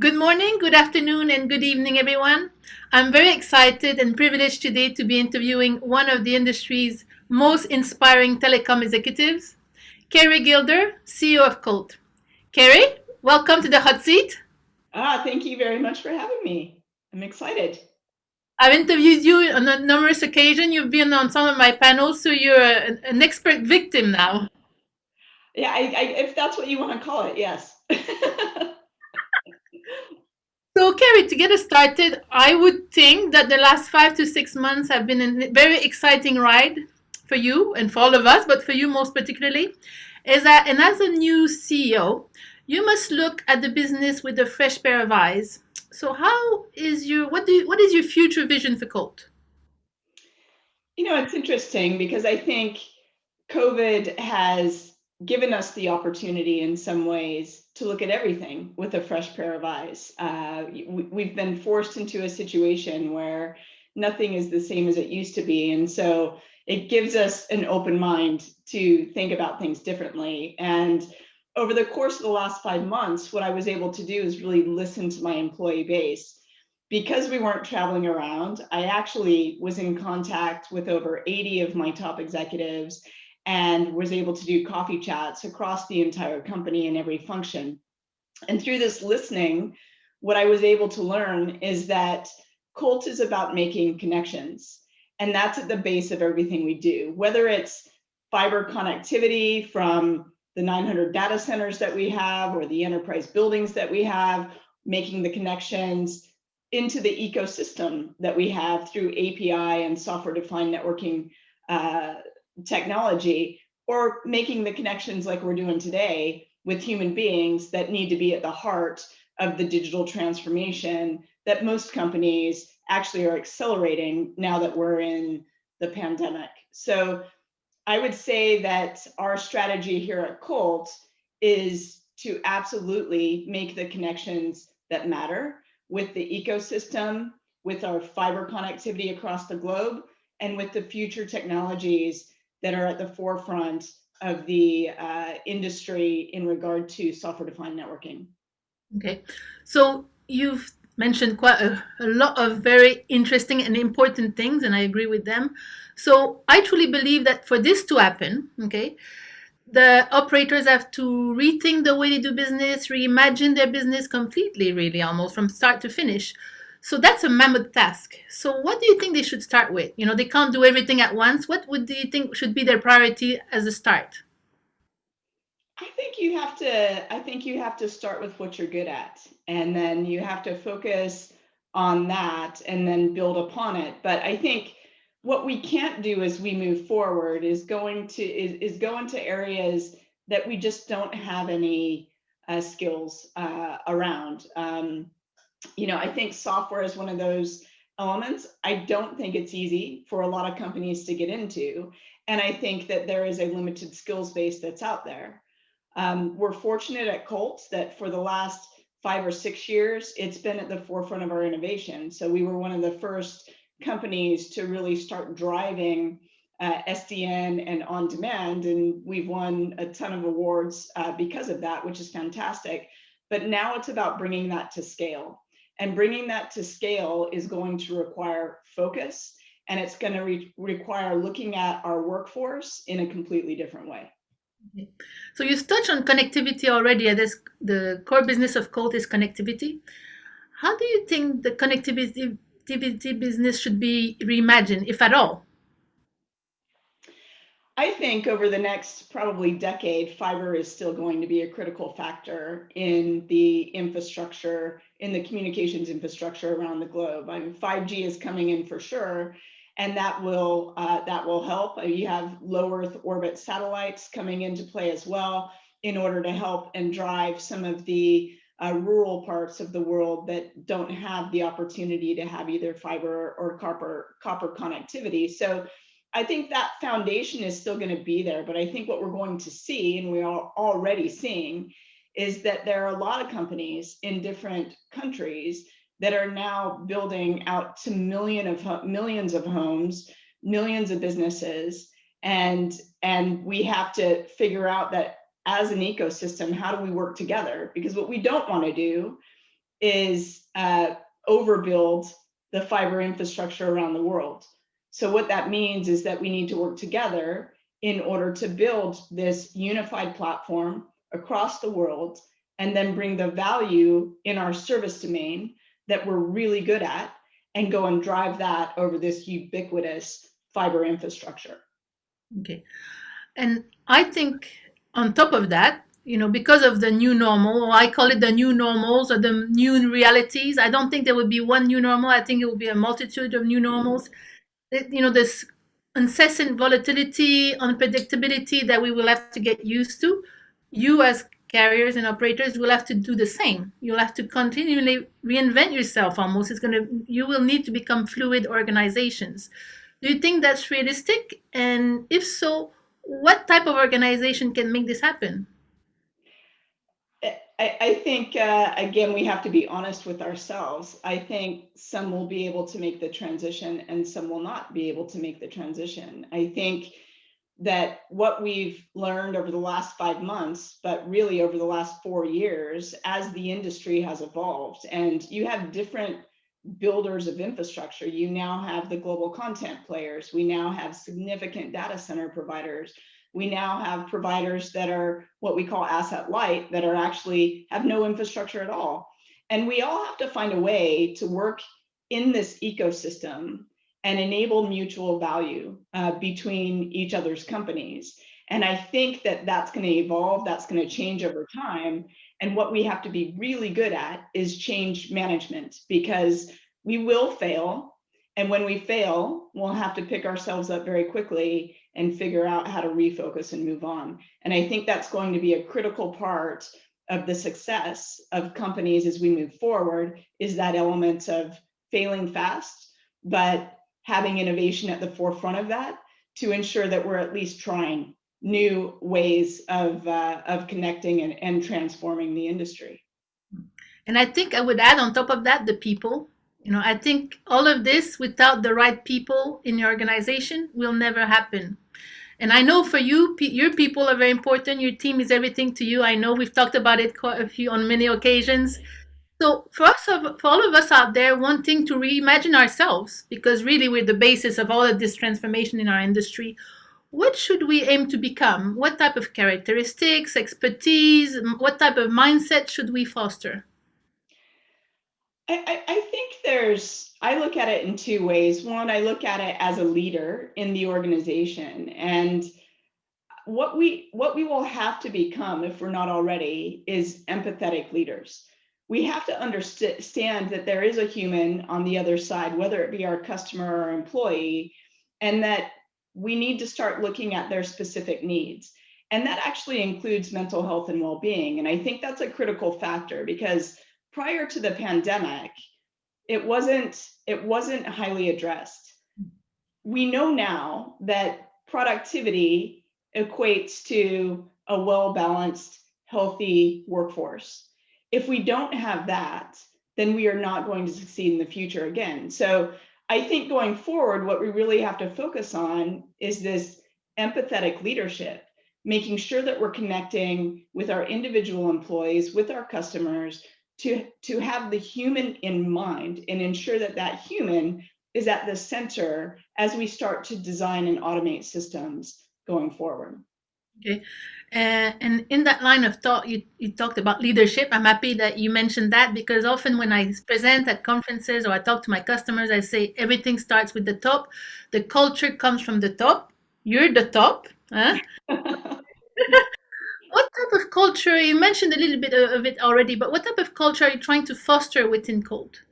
Good morning, good afternoon, and good evening, everyone. I'm very excited and privileged today to be interviewing one of the industry's most inspiring telecom executives, Keri Gilder, CEO of Colt. Keri, welcome to the hot seat. Thank you very much for having me. I'm excited. I've interviewed you on a numerous occasions. You've been on some of my panels, so you're an expert victim now. Yeah, if that's what you want to call it, yes. So, Kerry, to get us started, I would think that the last 5 to 6 months have been a very exciting ride for you and for all of us, but for you most particularly. And as a new CEO, you must look at the business with a fresh pair of eyes. So, what is your future vision for Colt? It's interesting because I think COVID has given us the opportunity in some ways to look at everything with a fresh pair of eyes. We've been forced into a situation where nothing is the same as it used to be. And so it gives us an open mind to think about things differently. And over the course of the last 5 months, what I was able to do is really listen to my employee base. Because we weren't traveling around, I actually was in contact with over 80 of my top executives and was able to do coffee chats across the entire company in every function. And through this listening, what I was able to learn is that Colt is about making connections. And that's at the base of everything we do, whether it's fiber connectivity from the 900 data centers that we have or the enterprise buildings that we have, making the connections into the ecosystem that we have through API and software defined networking technology, or making the connections like we're doing today with human beings that need to be at the heart of the digital transformation that most companies actually are accelerating now that we're in the pandemic. So I would say that our strategy here at Colt is to absolutely make the connections that matter with the ecosystem, with our fiber connectivity across the globe, and with the future technologies that are at the forefront of the industry in regard to software-defined networking. Okay. So you've mentioned quite a lot of very interesting and important things, and I agree with them. So I truly believe that for this to happen, okay, the operators have to rethink the way they do business, reimagine their business completely, really, almost from start to finish. So that's a mammoth task. So what do you think they should start with? They can't do everything at once. Do you think should be their priority as a start? I think you have to start with what you're good at, and then you have to focus on that and then build upon it. But I think what we can't do as we move forward is go into areas that we just don't have any skills around. I think software is one of those elements. I don't think it's easy for a lot of companies to get into, and I think that there is a limited skills base that's out there. We're fortunate at Colt that for the last 5 or 6 years, it's been at the forefront of our innovation. So we were one of the first companies to really start driving SDN and on demand, and we've won a ton of awards because of that, which is fantastic. But now it's about bringing that to scale. And bringing that to scale is going to require focus, and it's going to require looking at our workforce in a completely different way. Okay. So you touched on connectivity already. The core business of Colt is connectivity. How do you think the connectivity business should be reimagined, if at all? I think over the next probably decade, fiber is still going to be a critical factor in the infrastructure, in the communications infrastructure around the globe. I mean, 5G is coming in for sure, and that will help. You have low Earth orbit satellites coming into play as well in order to help and drive some of the rural parts of the world that don't have the opportunity to have either fiber or copper connectivity. So I think that foundation is still going to be there, but I think what we're going to see, and we are already seeing, is that there are a lot of companies in different countries that are now building out to millions of homes, millions of businesses, and we have to figure out that as an ecosystem, how do we work together? Because what we don't want to do is overbuild the fiber infrastructure around the world. So what that means is that we need to work together in order to build this unified platform across the world, and then bring the value in our service domain that we're really good at, and go and drive that over this ubiquitous fiber infrastructure. Okay. And I think on top of that, because of the new normal, or I call it the new normals or the new realities, I don't think there would be one new normal. I think it will be a multitude of new normals. This incessant volatility, unpredictability that we will have to get used to. You, as carriers and operators, will have to do the same. You'll have to continually reinvent yourself almost. You will need to become fluid organizations. Do you think that's realistic? And if so, what type of organization can make this happen? I think, again, we have to be honest with ourselves. I think some will be able to make the transition and some will not be able to make the transition. I think that what we've learned over the last 5 months, but really over the last 4 years, as the industry has evolved, and you have different builders of infrastructure. You now have the global content players. We now have significant data center providers. We now have providers that are what we call asset light, that are actually have no infrastructure at all. And we all have to find a way to work in this ecosystem and enable mutual value between each other's companies. And I think that that's going to evolve, that's going to change over time. And what we have to be really good at is change management, because we will fail. And when we fail, we'll have to pick ourselves up very quickly and figure out how to refocus and move on. And I think that's going to be a critical part of the success of companies as we move forward, is that element of failing fast, but having innovation at the forefront of that, to ensure that we're at least trying new ways of connecting and transforming the industry. And I think I would add on top of that the people. I think all of this without the right people in your organization will never happen. And I know for you, your people are very important. Your team is everything to you. I know we've talked about it quite a few on many occasions. So for all of us out there wanting to reimagine ourselves, because really we're the basis of all of this transformation in our industry, what should we aim to become? What type of characteristics, expertise, what type of mindset should we foster? I think I look at it in two ways. One, I look at it as a leader in the organization, and what we will have to become, if we're not already, is empathetic leaders. We have to understand that there is a human on the other side, whether it be our customer or employee, and that we need to start looking at their specific needs. And that actually includes mental health and well-being. And I think that's a critical factor, because prior to the pandemic, it wasn't highly addressed. We know now that productivity equates to a well-balanced, healthy workforce. If we don't have that, then we are not going to succeed in the future again. So I think going forward, what we really have to focus on is this empathetic leadership, making sure that we're connecting with our individual employees, with our customers, to have the human in mind and ensure that that human is at the center as we start to design and automate systems going forward. Okay. And in that line of thought, you talked about leadership. I'm happy that you mentioned that, because often when I present at conferences or I talk to my customers, I say everything starts with the top. The culture comes from the top. You're the top. Huh? What type of culture, you mentioned a little bit of it already, but what type of culture are you trying to foster within Colt?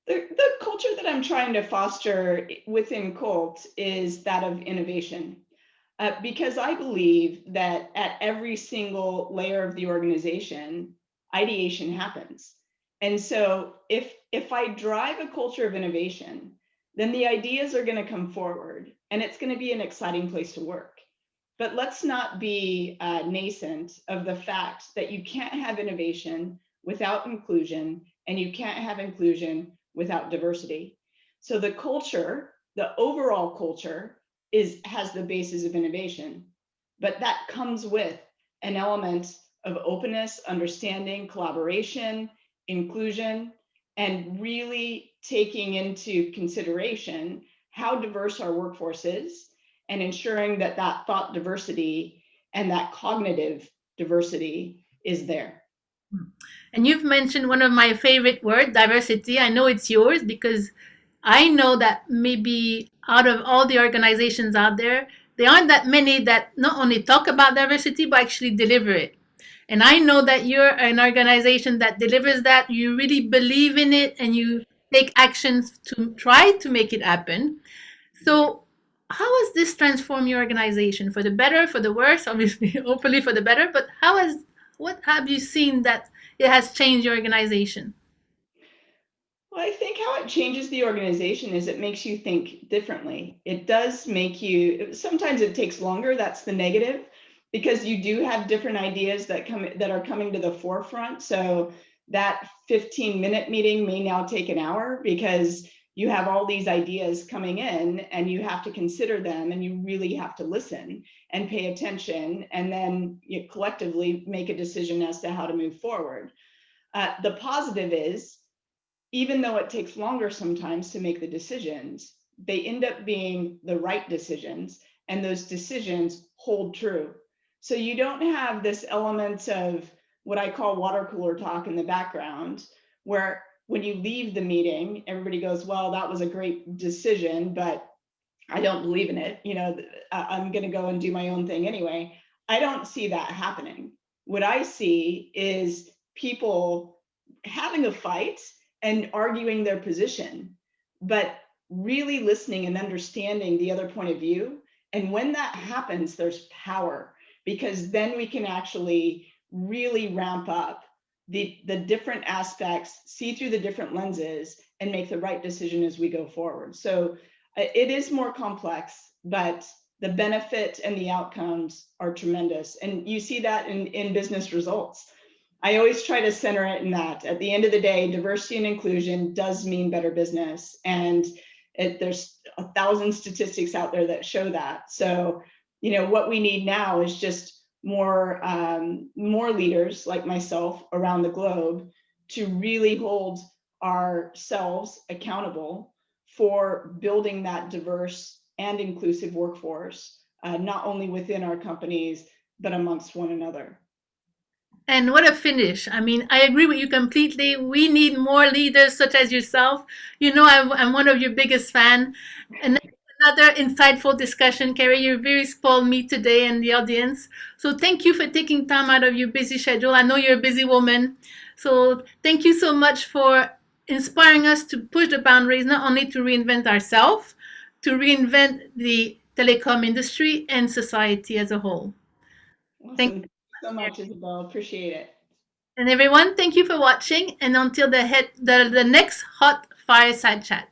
The culture that I'm trying to foster within Colt is that of innovation. Because I believe that at every single layer of the organization, ideation happens. And so if I drive a culture of innovation, then the ideas are going to come forward and it's going to be an exciting place to work. But let's not be nascent of the fact that you can't have innovation without inclusion, and you can't have inclusion without diversity. So the culture, the overall culture, has the basis of innovation, but that comes with an element of openness, understanding, collaboration, inclusion, and really taking into consideration how diverse our workforce is and ensuring that that thought diversity and that cognitive diversity is there. And you've mentioned one of my favorite words, diversity. I know it's yours because I know that maybe out of all the organizations out there aren't that many that not only talk about diversity, but actually deliver it. And I know that you're an organization that delivers that. You really believe in it and you take actions to try to make it happen. So, how has this transformed your organization for the better, for the worse? Obviously, hopefully for the better. But what have you seen that it has changed your organization? Well, I think how it changes the organization is it makes you think differently. It does make you, sometimes it takes longer, that's the negative, because you do have different ideas that are coming to the forefront. So that 15-minute meeting may now take an hour because you have all these ideas coming in and you have to consider them and you really have to listen and pay attention and then you collectively make a decision as to how to move forward. The positive is, even though it takes longer sometimes to make the decisions, they end up being the right decisions, and those decisions hold true. So you don't have this element of what I call water cooler talk in the background, where when you leave the meeting, everybody goes, well, that was a great decision, but I don't believe in it. I'm going to go and do my own thing anyway. I don't see that happening. What I see is people having a fight and arguing their position, but really listening and understanding the other point of view. And when that happens, there's power because then we can actually really ramp up the different aspects, see through the different lenses, and make the right decision as we go forward. So it is more complex, but the benefit and the outcomes are tremendous. And you see that in business results. I always try to center it in that. At the end of the day, diversity and inclusion does mean better business. And there's 1,000 statistics out there that show that. So, what we need now is just more leaders like myself around the globe to really hold ourselves accountable for building that diverse and inclusive workforce, not only within our companies, but amongst one another. And what a finish. I mean, I agree with you completely. We need more leaders such as yourself. I'm one of your biggest fan. And another insightful discussion, Keri. You really spoiled me today and the audience. So thank you for taking time out of your busy schedule. I know you're a busy woman. So thank you so much for inspiring us to push the boundaries, not only to reinvent ourselves, to reinvent the telecom industry and society as a whole. Thank Awesome. Thank you so much, Isabel. Appreciate it. And everyone, thank you for watching. And until the next Hot Fireside Chat.